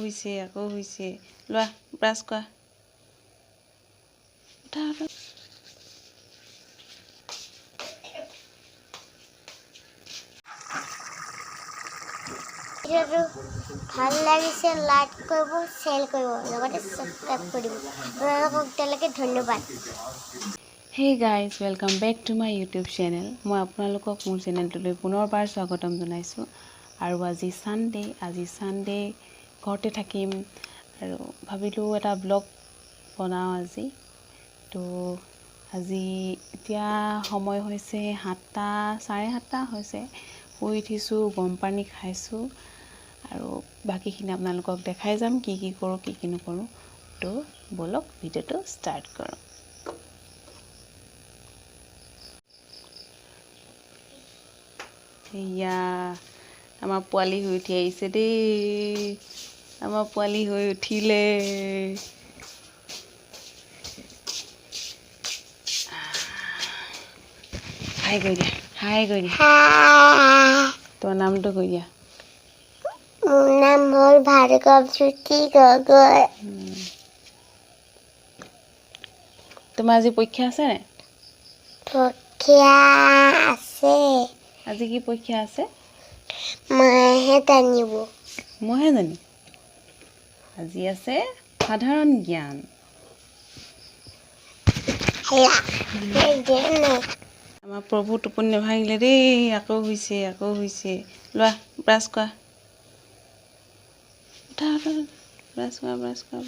হৈছে লোৱা ব্ৰাছ কৰা উঠা উঠা ভাল লাগিছে লাইক কৰিব শ্বেয়াৰ কৰিব লগতে সাবস্ক্ৰাইব কৰিব আপোনালোকক তেলকে ধন্যবাদ Hey guys, welcome back to my YouTube channel. মই আপোনালোকক মোৰ চেনেলটোলৈ পুনৰবাৰ স্বাগতম জনাইছোঁ আৰু আজি সানডে ঘৰতে থাকিম আৰু ভাবিলোঁ এটা ব্লগ বনাওঁ আজি তো আজি এতিয়া সময় হৈছে 7টা 7:30 হৈছে শুই উঠিছোঁ গৰম পানী খাইছোঁ আৰু বাকীখিনি আপোনালোকক দেখাই যাম কি কৰোঁ কি নকৰোঁ তো বলক ভিডিঅ'টো ষ্টাৰ্ট কৰোঁ এয়া আমাৰ পোৱালি হৈ উঠি আহিছে দেই আমাৰ পোৱালি হৈ উঠিলে হাই কৈ দিয়া তোৰ নামটো কৈ দিয়া মোৰ নাম হ'ল ভাৰ্গৱ জ্যোতি গগৈ তোমাৰ আজি পৰীক্ষা আছে নাই পৰীক্ষা আছে আজি কি পৰীক্ষা আছে মইহে জানিব মইহে জানি আজি আছে সাধাৰণ জ্ঞান আমাৰ প্ৰভু টোপনি নাভাঙিলে দেই আকৌ হৈছে লোৱা ব্ৰাছ কৰা উঠা ব্ৰাছ কৰা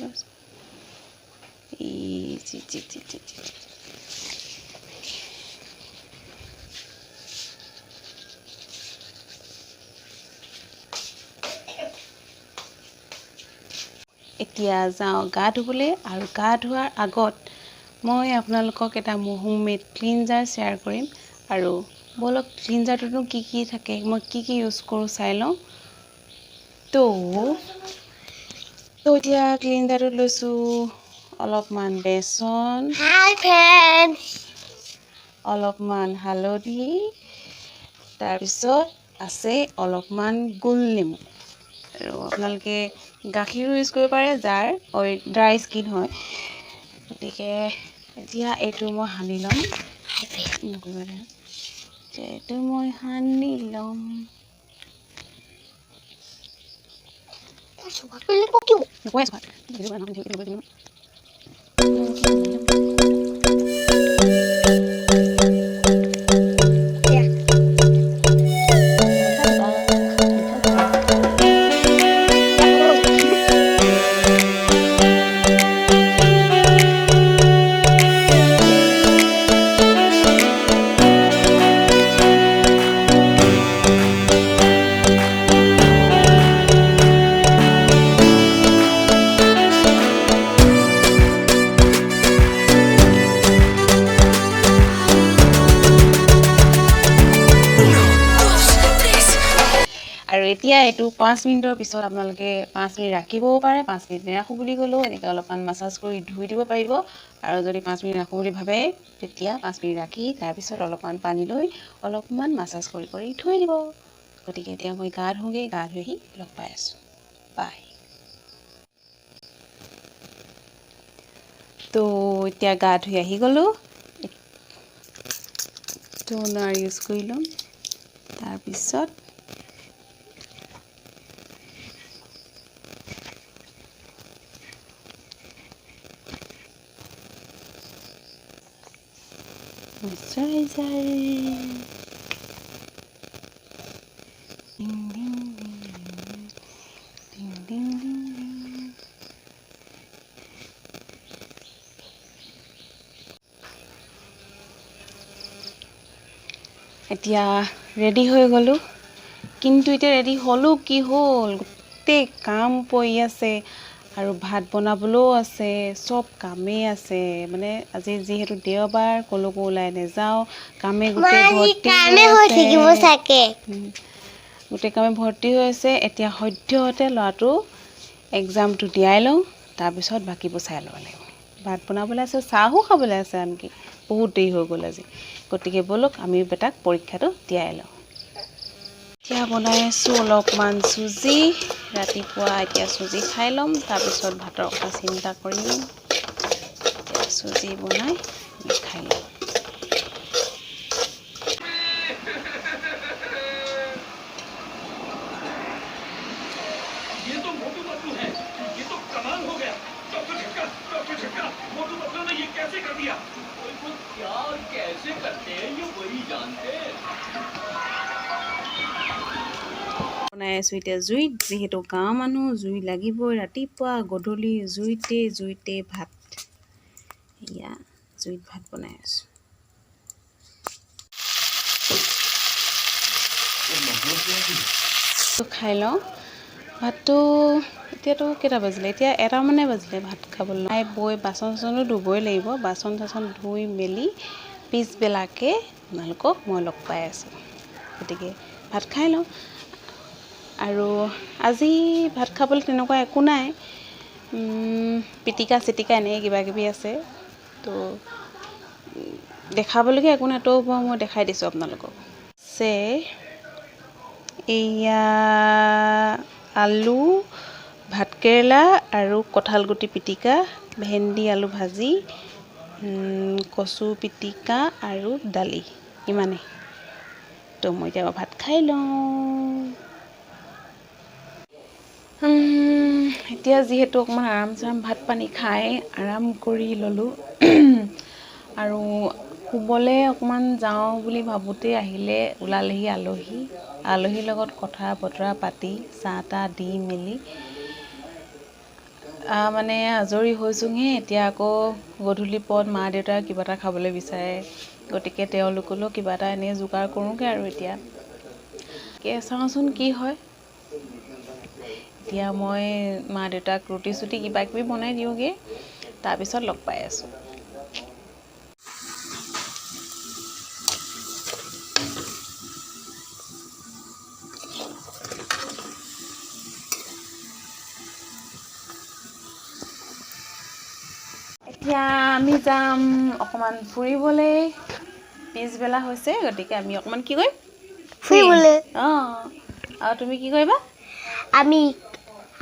এতিয়া যাওঁ গা ধুবলৈ আৰু গা ধোৱাৰ আগত মই আপোনালোকক এটা হোমমেড ক্লিনজাৰ শ্বেয়াৰ কৰিম আৰু বলক ক্লিনজাৰটোনো কি থাকে মই কি ইউজ কৰোঁ চাই লওঁ তো এতিয়া ক্লিনজাৰটোত লৈছোঁ অলপমান বেচন হাই ফ্ৰেণ্ডছ অলপমান হালধি তাৰপিছত আছে অলপমান গোলনেমু আৰু আপোনালোকে গাখীৰো ইউজ কৰিব পাৰে যাৰ ড্ৰাই স্কিন হয় গতিকে এতিয়া এইটো মই সানি ল'ম আৰু এতিয়া এইটো 5 মিনিটৰ পিছত আপোনালোকে 5 মিনিট ৰাখিবও পাৰে 5 মিনিট নাৰাখোঁ বুলি ক'লেও এনেকৈ অলপমান মাছাজ কৰি ধুই দিব পাৰিব আৰু যদি 5 মিনিট ৰাখোঁ বুলি ভাবে তেতিয়া 5 মিনিট ৰাখি তাৰপিছত অলপমান পানী লৈ অলপমান মাছাজ কৰি থৈ দিব গতিকে এতিয়া মই গা ধুওঁগৈ গা ধুই আহি লগ পাই আছোঁ বাই তো এতিয়া গা ধুই আহি গ'লোঁ টোনাৰ ইউজ কৰি ল'ম তাৰপিছত এতিয়া ৰেডি হৈ গ'লোঁ কিন্তু এতিয়া ৰেডি হ'লোঁ কি হ'ল গোটেই কাম পৰি আছে আৰু ভাত বনাবলৈও আছে সব কামেই আছে মানে আজি যিহেতু দেওবাৰ কলৈকো ওলাই নাযাওঁ কামে গোটেই ভৰ্তি হৈ আছে এতিয়া সদ্যহতে ল'ৰাটো এক্সামটো দিয়াই লওঁ তাৰপিছত বাকীবোৰ চাই ল'ব লাগিব ভাত বনাবলৈ আছে চাহো খাবলৈ আছে আনকি বহুত দেৰি হৈ গ'ল আজি গতিকে বলক আমি বেটাক পৰীক্ষাটো দিয়াই লওঁ এতিয়া বনাই আছোঁ অলপমান চুজি ৰাতিপুৱা এতিয়া চুজি খাই ল'ম তাৰপিছত ভাতৰ কথা চিন্তা কৰিম এতিয়া চুজি বনাই খাই ল'ম ये तो मोटू पतलू है ये तो कमाल हो गया डॉक्टर झटका मोटू पतलू ने ये कैसे कर दिया कोई को क्या कैसे करते हैं ये वही जानते हैं বনাই আছোঁ এতিয়া জুইত যিহেতু গাঁৱৰ মানুহ জুই লাগিবই ৰাতিপুৱা গধূলি জুইতে ভাত এয়া জুইত ভাত বনাই আছোঁ খাই লওঁ ভাতটো এতিয়াতো কেইটা বাজিলে এতিয়া 1টা মানে বাজিলে ভাত খাবলৈ খাই বৈ বাচন চাচনো ধুবই লাগিব বাচন চাচন ধুই মেলি পিছবেলাকে আপোনালোকক মই লগ পাই আছোঁ গতিকে ভাত খাই লওঁ আৰু আজি ভাত খাবলৈ তেনেকুৱা একো নাই পিটিকা চিটিকা এনেকৈ কিবাকিবি আছে তো দেখাবলগীয়া একো নাই তো মই দেখাই দিছোঁ আপোনালোকক এয়া আলু ভাতকেৰেলা আৰু কঁঠালগুটি পিটিকা ভেন্দি আলু ভাজি কচু পিটিকা আৰু দালি ইমানেই তো মই এতিয়া ভাত খাই লওঁ এতিয়া যিহেতু অকণমান আৰাম ভাত পানী খাই আৰাম কৰি ল'লোঁ আৰু শুবলৈ অকণমান যাওঁ বুলি ভাবোঁতে ওলালেহি আলহীৰ লগত কথা বতৰা পাতি চাহ তাহ দি মেলি মানে আজৰি হৈছোঁহে এতিয়া আকৌ গধূলি পৰত মা দেউতাই কিবা এটা খাবলৈ বিচাৰে গতিকে তেওঁলোকলৈও কিবা এটা এনেই যোগাৰ কৰোঁগৈ আৰু এতিয়া চাওঁচোন কি হয় এতিয়া মই মা দেউতাক ৰুটি চুটি কিবা কিবি বনাই দিওঁগৈ তাৰপিছত লগ পাই আছোঁ এতিয়া আমি যাম অকণমান ফুৰিবলৈ পিছবেলা হৈছে গতিকে আমি অকণমান কি কৰিম ফুৰিবলৈ আৰু তুমি কি কৰিবা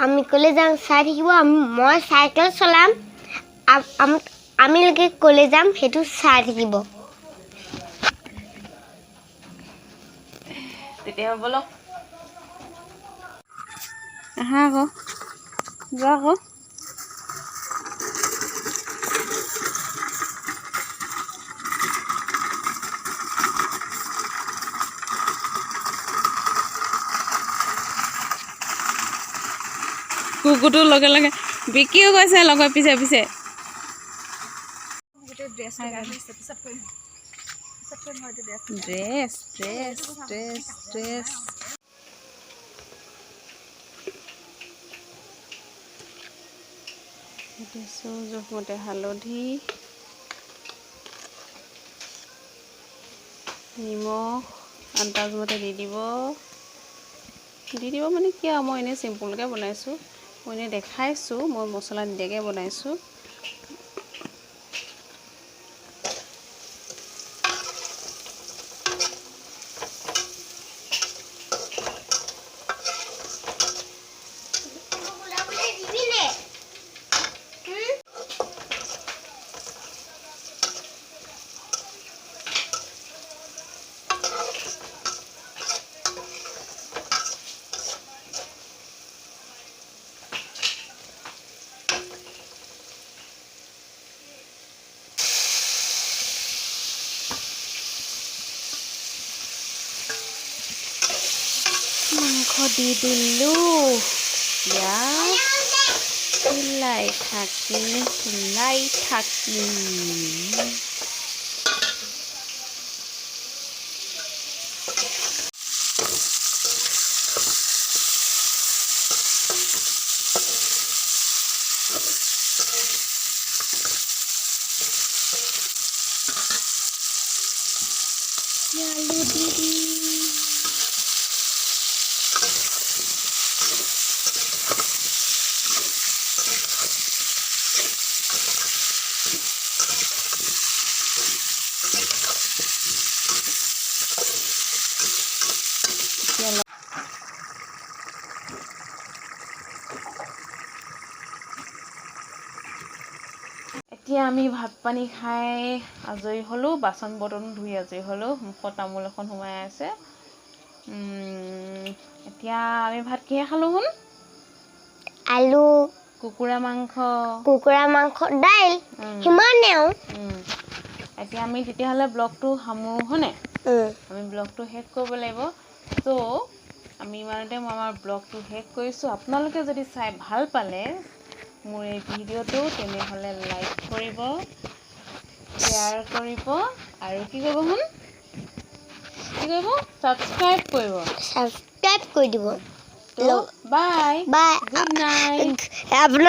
আমি কলে যাম চাই থাকিব মই চাইকেল চলাম আমিলৈকে কলে যাম সেইটো চাই থাকিব তেতিয়া বলক আহা আকৌ যোৱা আকৌ কুকুৰটো লগে লগে বিকিও গৈছে লগৰ পিছে পিছে ড্ৰেছ জোখমতে হালধি নিমখ আন্দাজমতে দি দিব মানে কি আৰু মই এনেই চিম্পুলকৈ বনাইছোঁ মই এনেই দেখাইছোঁ মই মছলা নিদিয়াকৈ বনাইছোঁ মাংস দি দিলোঁ ইয়াত ওলাই থাকিম আলু দি দিম এতিয়া আমি ভাত পানী খাই আজৰি হ'লোঁ, বাচন বৰ্তন ধুই আজৰি হ'লোঁ, মুখত তামোল এখন সোমাই আছে। এতিয়া আমি ভাত কিহে খালোঁ শুন? আলু, কুকুৰা মাংস, দাইল, সিমানে আৰু। এতিয়া আমি তেতিয়াহ'লে ব্লগটো সামৰোঁ হয়নে? আমি ব্লগটো শেষ কৰিব লাগিব। ত' আমি ইমানতে মই আমাৰ ব্লগটো শেষ কৰিছোঁ। আপোনালোকে যদি চাই ভাল পালে মোৰ এই ভিডিঅ'টো, তেনেহ'লে লাইক কৰিব, শ্বেয়াৰ কৰিব আৰু কি কৰিব শুন? কি কৰিব? ছাবস্ক্ৰাইব কৰিব। ছাবস্ক্ৰাইব কৰি দিব। ত' বাই, বাই। Good night.